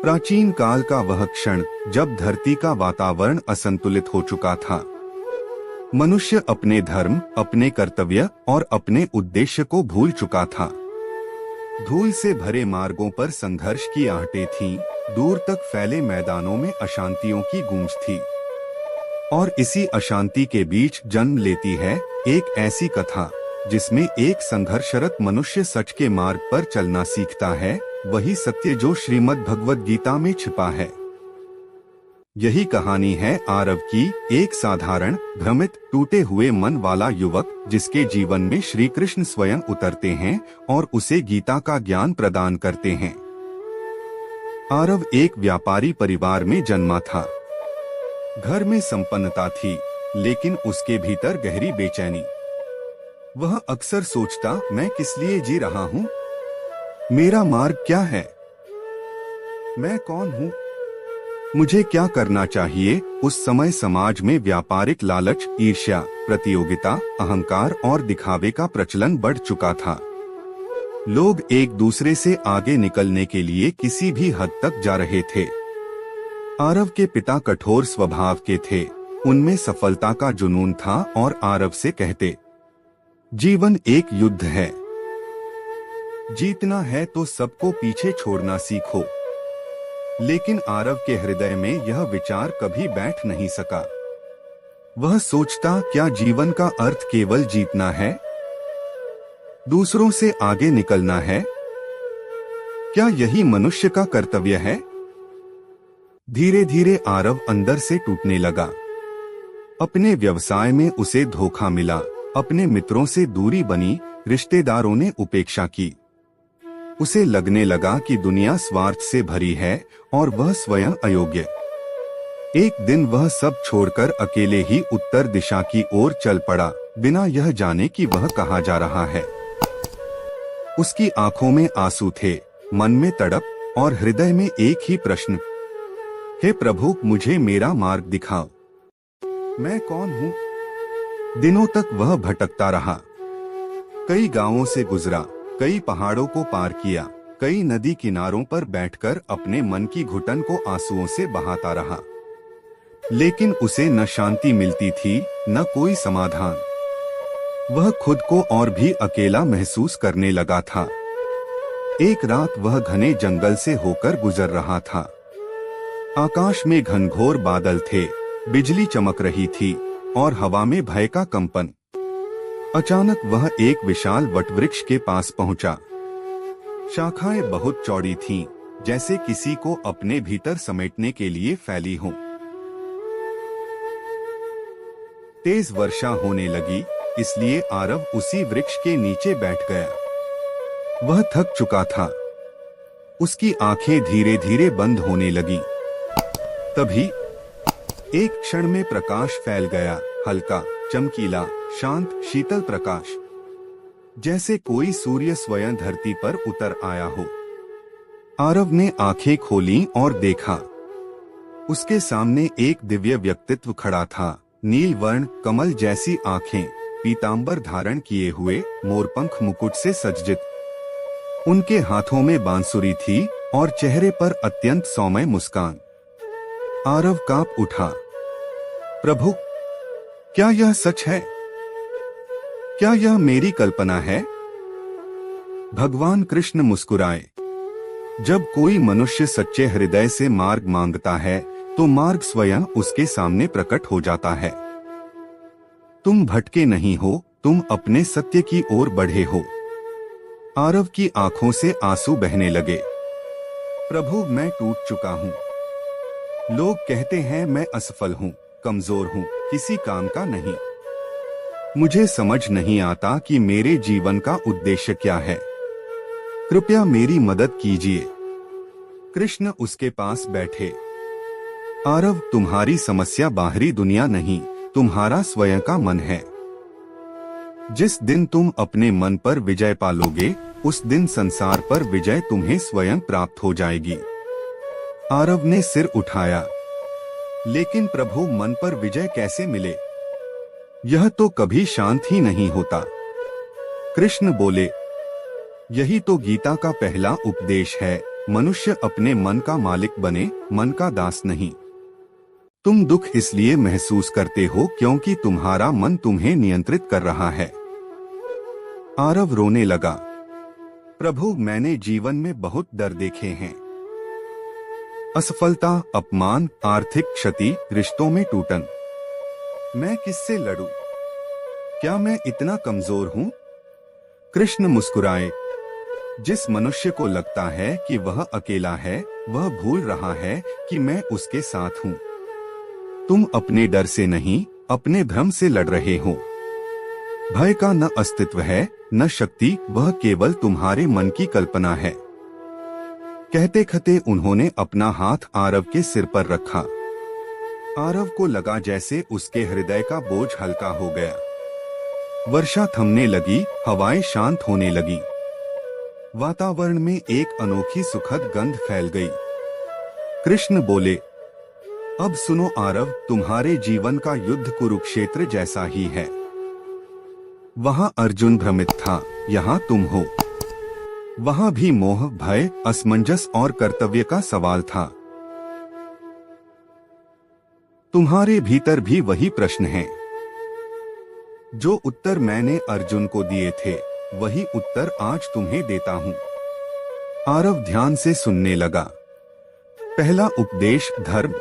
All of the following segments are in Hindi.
प्राचीन काल का वह क्षण जब धरती का वातावरण असंतुलित हो चुका था। मनुष्य अपने धर्म, अपने कर्तव्य और अपने उद्देश्य को भूल चुका था। धूल से भरे मार्गों पर संघर्ष की आहटें थीं, दूर तक फैले मैदानों में अशांतियों की गूंज थी। और इसी अशांति के बीच जन्म लेती है एक ऐसी कथा जिसमें एक संघर्षरत मनुष्य सच के मार्ग पर चलना सीखता है, वही सत्य जो श्रीमद् भगवद गीता में छिपा है। यही कहानी है आरव की, एक साधारण, भ्रमित, टूटे हुए मन वाला युवक जिसके जीवन में श्री कृष्ण स्वयं उतरते हैं और उसे गीता का ज्ञान प्रदान करते हैं। आरव एक व्यापारी परिवार में जन्मा था। घर में संपन्नता थी, लेकिन उसके भीतर गहरी बेचैनी। वह अक्सर सोचता, मैं किस लिए जी रहा हूँ? मेरा मार्ग क्या है? मैं कौन हूँ? मुझे क्या करना चाहिए? उस समय समाज में व्यापारिक लालच, ईर्ष्या, प्रतियोगिता, अहंकार और दिखावे का प्रचलन बढ़ चुका था। लोग एक दूसरे से आगे निकलने के लिए किसी भी हद तक जा रहे थे। आरव के पिता कठोर स्वभाव के थे, उनमें सफलता का जुनून था और आरव से कहते, जीवन एक युद्ध है, जीतना है तो सबको पीछे छोड़ना सीखो। लेकिन आरव के हृदय में यह विचार कभी बैठ नहीं सका। वह सोचता, क्या जीवन का अर्थ केवल जीतना है? दूसरों से आगे निकलना है? क्या यही मनुष्य का कर्तव्य है? धीरे धीरे आरव अंदर से टूटने लगा। अपने व्यवसाय में उसे धोखा मिला, अपने मित्रों से दूरी बनी, रिश्तेदारों ने उपेक्षा की। उसे लगने लगा कि दुनिया स्वार्थ से भरी है और वह स्वयं अयोग्य। एक दिन वह सब छोड़कर अकेले ही उत्तर दिशा की ओर चल पड़ा, बिना यह जाने कि वह कहाँ जा रहा है। उसकी आंखों में आंसू थे, मन में तड़प और हृदय में एक ही प्रश्न, हे प्रभु, मुझे मेरा मार्ग दिखाओ। मैं कौन हूँ? दिनों तक वह भटकता रहा। कई गांवों से गुजरा, कई पहाड़ों को पार किया, कई नदी किनारों पर बैठकर अपने मन की घुटन को आंसुओं से बहाता रहा। लेकिन उसे न शांति मिलती थी, न कोई समाधान। वह खुद को और भी अकेला महसूस करने लगा था। एक रात वह घने जंगल से होकर गुजर रहा था। आकाश में घनघोर बादल थे, बिजली चमक रही थी और हवा में भय का कंपन। अचानक वह एक विशाल वटवृक्ष के पास पहुंचा। शाखाएं बहुत चौड़ी थीं, जैसे किसी को अपने भीतर समेटने के लिए फैली हों। तेज वर्षा होने लगी, इसलिए आरव उसी वृक्ष के नीचे बैठ गया। वह थक चुका था। उसकी आंखें धीरे धीरे बंद होने लगी। तभी एक क्षण में प्रकाश फैल गया, हल्का, चमकीला, शांत, शीतल प्रकाश, जैसे कोई सूर्य स्वयं धरती पर उतर आया हो। आरव ने आंखें खोलीं और देखा। उसके सामने एक दिव्य व्यक्तित्व खड़ा था। नील वर्ण, कमल जैसी आंखें, पीतांबर धारण किए हुए, मोरपंख मुकुट से सज्जित। उनके हाथों में बांसुरी थी और चेहरे पर अत्यंत सौम्य मुस्कान। आरव कांप उठा। प्रभु, क्या यह सच है? क्या यह मेरी कल्पना है? भगवान कृष्ण मुस्कुराए। जब कोई मनुष्य सच्चे हृदय से मार्ग मांगता है तो मार्ग स्वयं उसके सामने प्रकट हो जाता है। तुम भटके नहीं हो, तुम अपने सत्य की ओर बढ़े हो। आरव की आंखों से आंसू बहने लगे। प्रभु, मैं टूट चुका हूँ। लोग कहते हैं मैं असफल हूँ, कमजोर हूँ, किसी काम का नहीं। मुझे समझ नहीं आता कि मेरे जीवन का उद्देश्य क्या है। कृपया मेरी मदद कीजिए। कृष्ण उसके पास बैठे। आरव, तुम्हारी समस्या बाहरी दुनिया नहीं, तुम्हारा स्वयं का मन है। जिस दिन तुम अपने मन पर विजय पालोगे, उस दिन संसार पर विजय तुम्हें स्वयं प्राप्त हो जाएगी। आरव ने सिर उठाया। लेकिन प्रभु, मन पर विजय कैसे मिले? यह तो कभी शांत ही नहीं होता। कृष्ण बोले, यही तो गीता का पहला उपदेश है, मनुष्य अपने मन का मालिक बने, मन का दास नहीं। तुम दुख इसलिए महसूस करते हो क्योंकि तुम्हारा मन तुम्हें नियंत्रित कर रहा है। आरव रोने लगा। प्रभु, मैंने जीवन में बहुत डर देखे हैं। असफलता, अपमान, आर्थिक क्षति, रिश्तों में टूटन। मैं किससे लड़ूं? क्या मैं इतना कमजोर हूं? कृष्ण मुस्कुराए। जिस मनुष्य को लगता है कि वह अकेला है, वह भूल रहा है कि मैं उसके साथ हूं। तुम अपने डर से नहीं, अपने भ्रम से लड़ रहे हो। भय का न अस्तित्व है, न शक्ति, वह केवल तुम्हारे मन की कल्पना है। कहते कहते उन्होंने अपना हाथ आरव के सिर पर रखा। आरव को लगा जैसे उसके हृदय का बोझ हल्का हो गया। वर्षा थमने लगी, हवाएं शांत होने लगी। वातावरण में एक अनोखी सुखद गंध फैल गई। कृष्ण बोले, अब सुनो आरव, तुम्हारे जीवन का युद्ध कुरुक्षेत्र जैसा ही है। वहां अर्जुन भ्रमित था, यहाँ तुम हो। वहां भी मोह, भय, असमंजस और कर्तव्य का सवाल था। तुम्हारे भीतर भी वही प्रश्न है। जो उत्तर मैंने अर्जुन को दिए थे, वही उत्तर आज तुम्हें देता हूं। आरव ध्यान से सुनने लगा। पहला उपदेश, धर्म।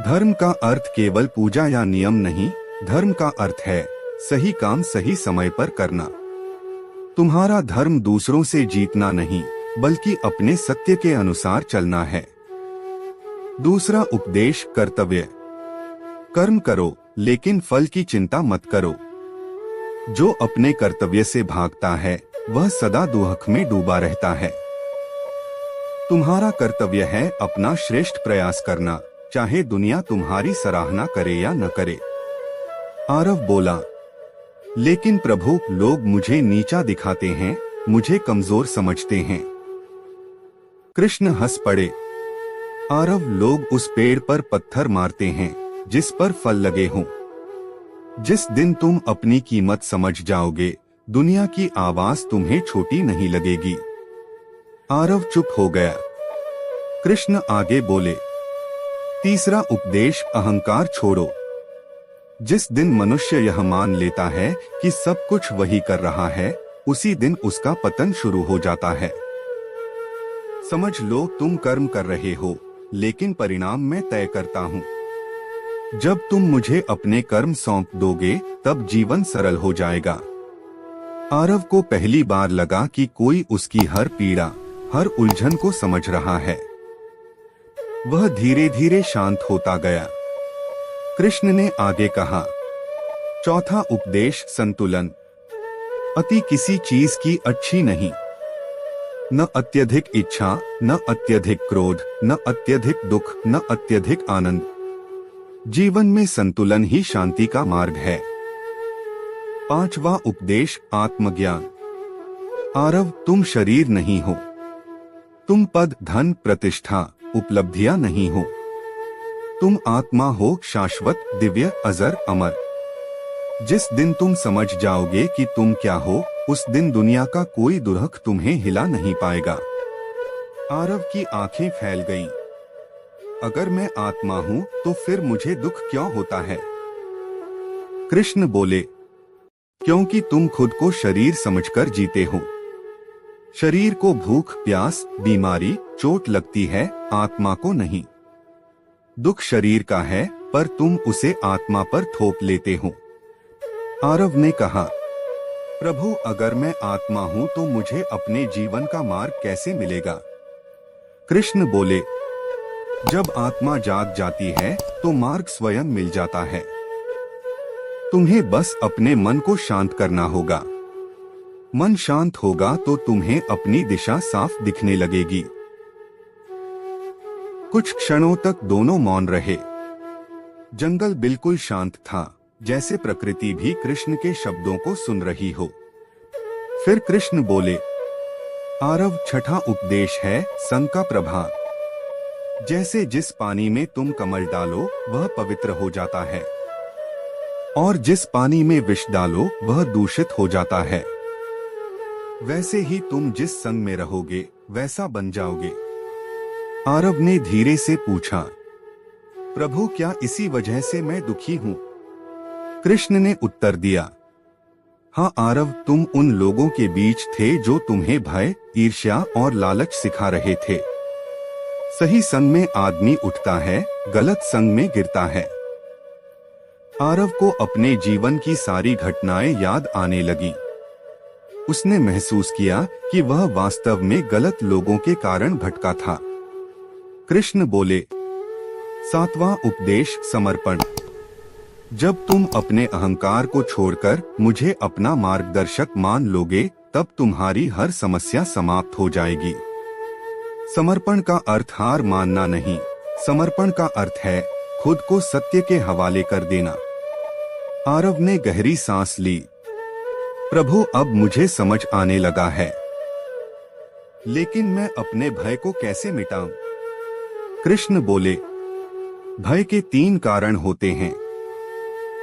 धर्म का अर्थ केवल पूजा या नियम नहीं, धर्म का अर्थ है सही काम सही समय पर करना। तुम्हारा धर्म दूसरों से जीतना नहीं, बल्कि अपने सत्य के अनुसार चलना है। दूसरा उपदेश, कर्तव्य। कर्म करो, लेकिन फल की चिंता मत करो। जो अपने कर्तव्य से भागता है, वह सदा दुख में डूबा रहता है। तुम्हारा कर्तव्य है अपना श्रेष्ठ प्रयास करना, चाहे दुनिया तुम्हारी सराहना करे या न करे। आरव बोला, लेकिन प्रभु, लोग मुझे नीचा दिखाते हैं, मुझे कमजोर समझते हैं। कृष्ण हंस पड़े। आरव, लोग उस पेड़ पर पत्थर मारते हैं जिस पर फल लगे हों। जिस दिन तुम अपनी कीमत समझ जाओगे, दुनिया की आवाज तुम्हें छोटी नहीं लगेगी। आरव चुप हो गया। कृष्ण आगे बोले, तीसरा उपदेश, अहंकार छोड़ो। जिस दिन मनुष्य यह मान लेता है कि सब कुछ वही कर रहा है, उसी दिन उसका पतन शुरू हो जाता है। समझ लो, तुम कर्म कर रहे हो, लेकिन परिणाम मैं तय करता हूँ। जब तुम मुझे अपने कर्म सौंप दोगे, तब जीवन सरल हो जाएगा। आरव को पहली बार लगा कि कोई उसकी हर पीड़ा, हर उलझन को समझ रहा है। वह धीरे धीरे शांत होता गया। कृष्ण ने आगे कहा, चौथा उपदेश, संतुलन। अति किसी चीज की अच्छी नहीं। न अत्यधिक इच्छा, न अत्यधिक क्रोध, न अत्यधिक दुख, न अत्यधिक आनंद। जीवन में संतुलन ही शांति का मार्ग है। पांचवा उपदेश, आत्मज्ञान। आरव, तुम शरीर नहीं हो। तुम पद, धन, प्रतिष्ठा, उपलब्धियां नहीं हो। तुम आत्मा हो, शाश्वत, दिव्य, अजर, अमर। जिस दिन तुम समझ जाओगे कि तुम क्या हो, उस दिन दुनिया का कोई दुर्हक तुम्हें हिला नहीं पाएगा। आरव की आंखें फैल गईं। अगर मैं आत्मा हूं, तो फिर मुझे दुख क्यों होता है? कृष्ण बोले, क्योंकि तुम खुद को शरीर समझकर जीते हो। शरीर को भूख, प्यास, बीमारी, चोट लगती है, आत्मा को नहीं। दुख शरीर का है, पर तुम उसे आत्मा पर थोप लेते हो। आरव ने कहा, प्रभु, अगर मैं आत्मा हूं तो मुझे अपने जीवन का मार्ग कैसे मिलेगा? कृष्ण बोले, जब आत्मा जाग जाती है तो मार्ग स्वयं मिल जाता है। तुम्हें बस अपने मन को शांत करना होगा। मन शांत होगा तो तुम्हें अपनी दिशा साफ दिखने लगेगी। कुछ क्षणों तक दोनों मौन रहे। जंगल बिल्कुल शांत था, जैसे प्रकृति भी कृष्ण के शब्दों को सुन रही हो। फिर कृष्ण बोले, आरव, छठा उपदेश है संग का प्रभाव। जैसे जिस पानी में तुम कमल डालो, वह पवित्र हो जाता है, और जिस पानी में विष डालो, वह दूषित हो जाता है। वैसे ही तुम जिस संग में रहोगे, वैसा बन जाओगे। आरव ने धीरे से पूछा, प्रभु क्या इसी वजह से मैं दुखी हूँ? कृष्ण ने उत्तर दिया, हाँ आरव, तुम उन लोगों के बीच थे जो तुम्हें भय, ईर्ष्या और लालच सिखा रहे थे। सही संग में आदमी उठता है, गलत संग में गिरता है। आरव को अपने जीवन की सारी घटनाएं याद आने लगी। उसने महसूस किया कि वह वास्तव में गलत लोगों के कारण भटका था। कृष्ण बोले, 7वां उपदेश, समर्पण। जब तुम अपने अहंकार को छोड़कर मुझे अपना मार्गदर्शक मान लोगे, तब तुम्हारी हर समस्या समाप्त हो जाएगी। समर्पण का अर्थ हार मानना नहीं, समर्पण का अर्थ है खुद को सत्य के हवाले कर देना। आरव ने गहरी सांस ली। प्रभु अब मुझे समझ आने लगा है, लेकिन मैं अपने भय को कैसे मिटाऊं? कृष्ण बोले, भय के 3 कारण होते हैं।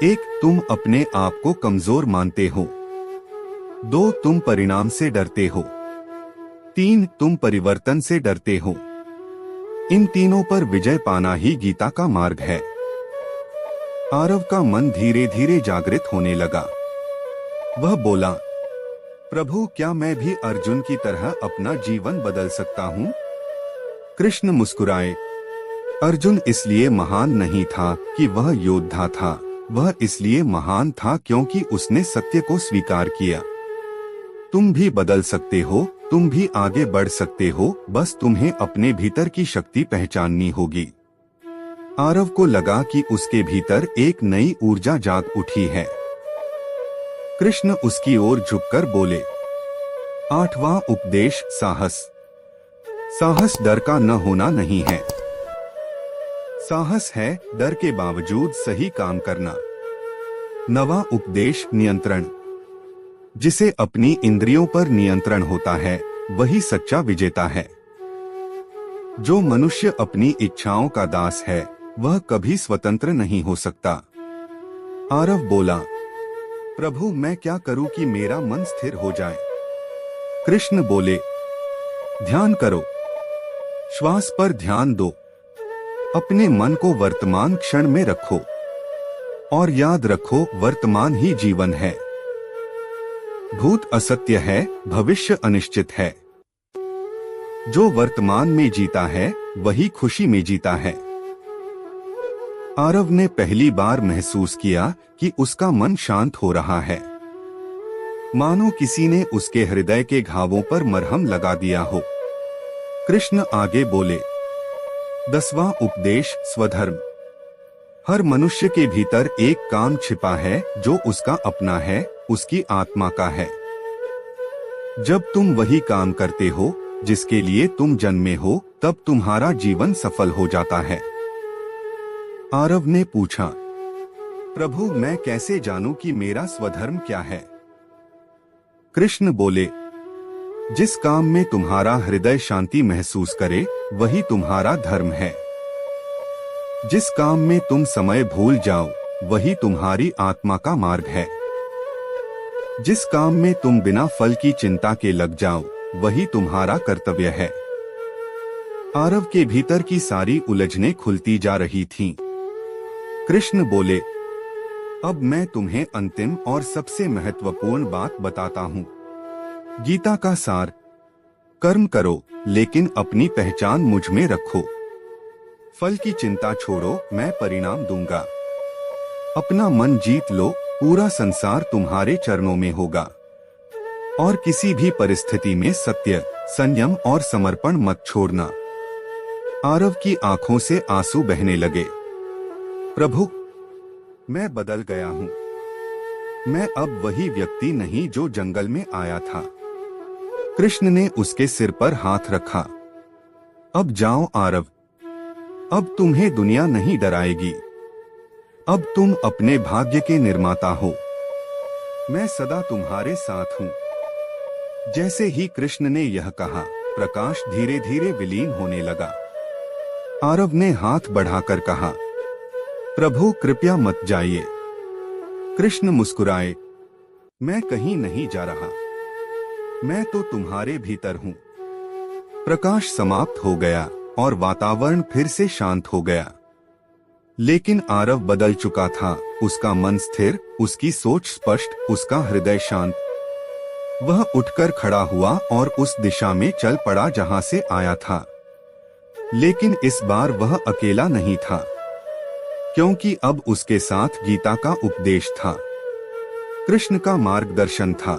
1, तुम अपने आप को कमजोर मानते हो। 2, तुम परिणाम से डरते हो। 3, तुम परिवर्तन से डरते हो। इन तीनों पर विजय पाना ही गीता का मार्ग है। आरव का मन धीरे धीरे जागृत होने लगा। वह बोला, प्रभु क्या मैं भी अर्जुन की तरह अपना जीवन बदल सकता हूँ? कृष्ण मुस्कुराए, अर्जुन इसलिए महान नहीं था कि वह योद्धा था, वह इसलिए महान था क्योंकि उसने सत्य को स्वीकार किया। तुम भी बदल सकते हो, तुम भी आगे बढ़ सकते हो, बस तुम्हें अपने भीतर की शक्ति पहचाननी होगी। आरव को लगा कि उसके भीतर एक नई ऊर्जा जाग उठी है। कृष्ण उसकी ओर झुककर बोले, 8वां उपदेश, साहस। साहस डर का न होना नहीं है। साहस है डर के बावजूद सही काम करना। 9वां उपदेश, नियंत्रण। जिसे अपनी इंद्रियों पर नियंत्रण होता है, वही सच्चा विजेता है। जो मनुष्य अपनी इच्छाओं का दास है, वह कभी स्वतंत्र नहीं हो सकता। आरव बोला, प्रभु मैं क्या करूं कि मेरा मन स्थिर हो जाए? कृष्ण बोले, ध्यान करो, श्वास पर ध्यान दो, अपने मन को वर्तमान क्षण में रखो और याद रखो वर्तमान ही जीवन है। भूत असत्य है, भविष्य अनिश्चित है। जो वर्तमान में जीता है, वही खुशी में जीता है। आरव ने पहली बार महसूस किया कि उसका मन शांत हो रहा है, मानो किसी ने उसके हृदय के घावों पर मरहम लगा दिया हो। कृष्ण आगे बोले, 10वां उपदेश, स्वधर्म। हर मनुष्य के भीतर एक काम छिपा है जो उसका अपना है, उसकी आत्मा का है। जब तुम वही काम करते हो जिसके लिए तुम जन्मे हो, तब तुम्हारा जीवन सफल हो जाता है। आरव ने पूछा, प्रभु मैं कैसे जानूं कि मेरा स्वधर्म क्या है? कृष्ण बोले, जिस काम में तुम्हारा हृदय शांति महसूस करे, वही तुम्हारा धर्म है। जिस काम में तुम समय भूल जाओ, वही तुम्हारी आत्मा का मार्ग है। जिस काम में तुम बिना फल की चिंता के लग जाओ, वही तुम्हारा कर्तव्य है। आरव के भीतर की सारी उलझनें खुलती जा रही थीं। कृष्ण बोले, अब मैं तुम्हें अंतिम और सबसे महत्वपूर्ण बात बताता हूँ। गीता का सार, कर्म करो लेकिन अपनी पहचान मुझ में रखो। फल की चिंता छोड़ो, मैं परिणाम दूंगा। अपना मन जीत लो, पूरा संसार तुम्हारे चरणों में होगा। और किसी भी परिस्थिति में सत्य, संयम और समर्पण मत छोड़ना। आरव की आंखों से आंसू बहने लगे। प्रभु मैं बदल गया हूँ। मैं अब वही व्यक्ति नहीं जो जंगल में आया था। कृष्ण ने उसके सिर पर हाथ रखा। अब जाओ आरव, अब तुम्हें दुनिया नहीं डराएगी। अब तुम अपने भाग्य के निर्माता हो। मैं सदा तुम्हारे साथ हूँ। जैसे ही कृष्ण ने यह कहा, प्रकाश धीरे धीरे विलीन होने लगा। आरव ने हाथ बढ़ाकर कहा, प्रभु कृपया मत जाइए। कृष्ण मुस्कुराए, मैं कहीं नहीं जा रहा। मैं तो तुम्हारे भीतर हूँ। प्रकाश समाप्त हो गया और वातावरण फिर से शांत हो गया। लेकिन आरव बदल चुका था, उसका मन स्थिर, उसकी सोच स्पष्ट, उसका हृदय शांत। वह उठकर खड़ा हुआ और उस दिशा में चल पड़ा जहां से आया था। लेकिन इस बार वह अकेला नहीं था, क्योंकि अब उसके साथ गीता का उपदेश था, कृष्ण का मार्गदर्शन था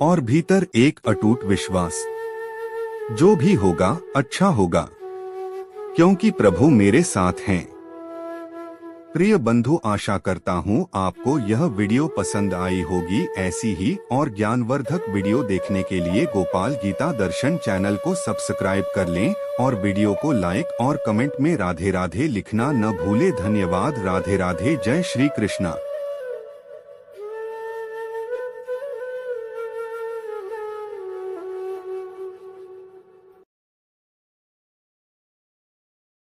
और भीतर एक अटूट विश्वास, जो भी होगा अच्छा होगा, क्योंकि प्रभु मेरे साथ हैं। प्रिय बंधु, आशा करता हूँ आपको यह वीडियो पसंद आई होगी। ऐसी ही और ज्ञानवर्धक वीडियो देखने के लिए गोपाल गीता दर्शन चैनल को सब्सक्राइब कर लें और वीडियो को लाइक और कमेंट में राधे राधे लिखना न भूले। धन्यवाद। राधे राधे। जय श्री कृष्णा।